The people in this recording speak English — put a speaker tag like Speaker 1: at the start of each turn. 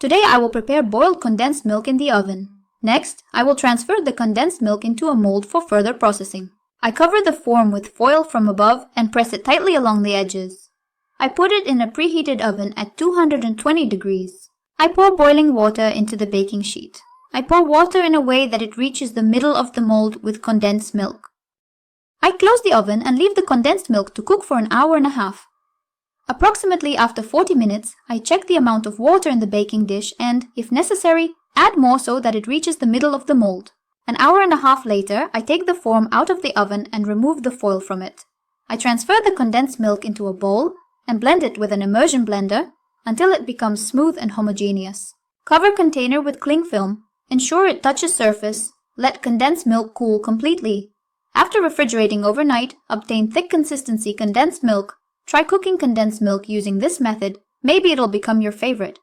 Speaker 1: Today I will prepare boiled condensed milk in the oven. Next, I will transfer the condensed milk into a mold for further processing. I cover the form with foil from above and press it tightly along the edges. I put it in a preheated oven at 220 degrees. I pour boiling water into the baking sheet. I pour water in a way that it reaches the middle of the mold with condensed milk. I close the oven and leave the condensed milk to cook for an hour and a half. Approximately after 40 minutes, I check the amount of water in the baking dish and, if necessary, add more so that it reaches the middle of the mold. An hour and a half later, I take the form out of the oven and remove the foil from it. I transfer the condensed milk into a bowl and blend it with an immersion blender until it becomes smooth and homogeneous. Cover container with cling film. Ensure it touches surface. Let condensed milk cool completely. After refrigerating overnight, obtain thick consistency condensed milk. Try cooking condensed milk using this method. Maybe it'll become your favorite.